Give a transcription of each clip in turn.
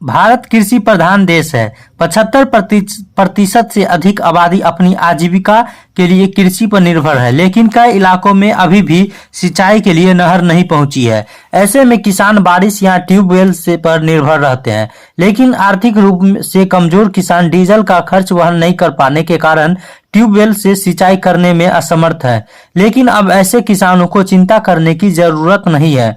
भारत कृषि प्रधान देश है। 75% से अधिक आबादी अपनी आजीविका के लिए कृषि पर निर्भर है, लेकिन कई इलाकों में अभी भी सिंचाई के लिए नहर नहीं पहुंची है। ऐसे में किसान बारिश या ट्यूबवेल से पर निर्भर रहते हैं, लेकिन आर्थिक रूप से कमजोर किसान डीजल का खर्च वहन नहीं कर पाने के कारण ट्यूबवेल से सिंचाई करने में असमर्थ है। लेकिन अब ऐसे किसानों को चिंता करने की जरूरत नहीं है।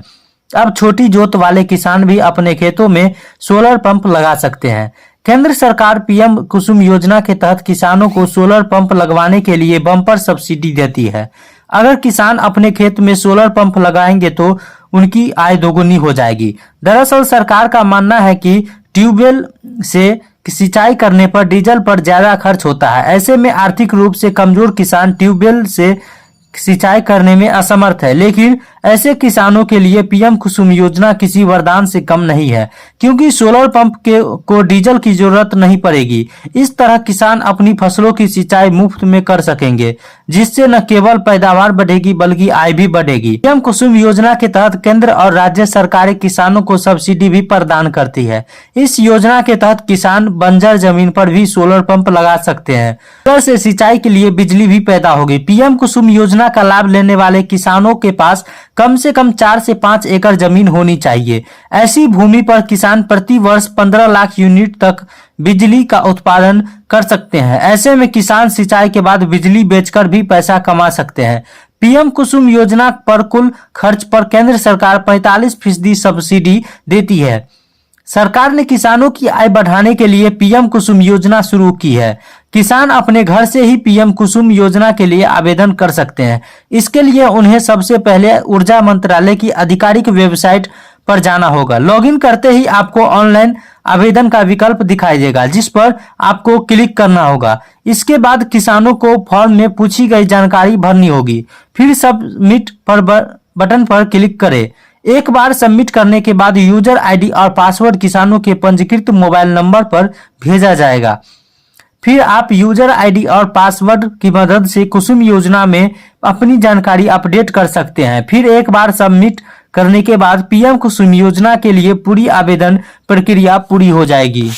अब छोटी जोत वाले किसान भी अपने खेतों में सोलर पंप लगा सकते हैं। केंद्र सरकार पीएम कुसुम योजना के तहत किसानों को सोलर पंप लगवाने के लिए बम्पर सब्सिडी देती है। अगर किसान अपने खेत में सोलर पंप लगाएंगे तो उनकी आय दोगुनी हो जाएगी। दरअसल सरकार का मानना है कि ट्यूबवेल से सिंचाई करने पर डीजल पर ज्यादा खर्च होता है। ऐसे में आर्थिक रूप से कमजोर किसान ट्यूबवेल से सिंचाई करने में असमर्थ है, लेकिन ऐसे किसानों के लिए पीएम कुसुम योजना किसी वरदान से कम नहीं है, क्योंकि सोलर पंप को डीजल की जरूरत नहीं पड़ेगी। इस तरह किसान अपनी फसलों की सिंचाई मुफ्त में कर सकेंगे, जिससे न केवल पैदावार बढ़ेगी बल्कि आय भी बढ़ेगी। पीएम कुसुम योजना के तहत केंद्र और राज्य सरकारें किसानों को सब्सिडी भी प्रदान करती है। इस योजना के तहत किसान बंजर जमीन पर भी सोलर पंप लगा सकते हैं। सोलर से सिंचाई के लिए बिजली भी पैदा होगी। पीएम कुसुम योजना का लाभ लेने वाले किसानों के पास कम से कम 4 से 5 एकड़ जमीन होनी चाहिए। ऐसी भूमि पर किसान प्रति वर्ष 15 लाख यूनिट तक बिजली का उत्पादन कर सकते हैं। ऐसे में किसान सिंचाई के बाद बिजली बेचकर भी पैसा कमा सकते हैं। पीएम कुसुम योजना पर कुल खर्च पर केंद्र सरकार 45% सब्सिडी देती है। सरकार ने किसानों की आय बढ़ाने के लिए पीएम कुसुम योजना शुरू की है। किसान अपने घर से ही पीएम कुसुम योजना के लिए आवेदन कर सकते हैं। इसके लिए उन्हें सबसे पहले ऊर्जा मंत्रालय की आधिकारिक वेबसाइट पर जाना होगा। लॉगिन करते ही आपको ऑनलाइन आवेदन का विकल्प दिखाई देगा, जिस पर आपको क्लिक करना होगा। इसके बाद किसानों को फॉर्म में पूछी गई जानकारी भरनी होगी, फिर सबमिट पर बटन पर क्लिक करें। एक बार सबमिट करने के बाद यूजर आईडी और पासवर्ड किसानों के पंजीकृत मोबाइल नंबर पर भेजा जाएगा। फिर आप यूजर आईडी और पासवर्ड की मदद से कुसुम योजना में अपनी जानकारी अपडेट कर सकते हैं। फिर एक बार सबमिट करने के बाद पीएम कुसुम योजना के लिए पूरी आवेदन प्रक्रिया पूरी हो जाएगी।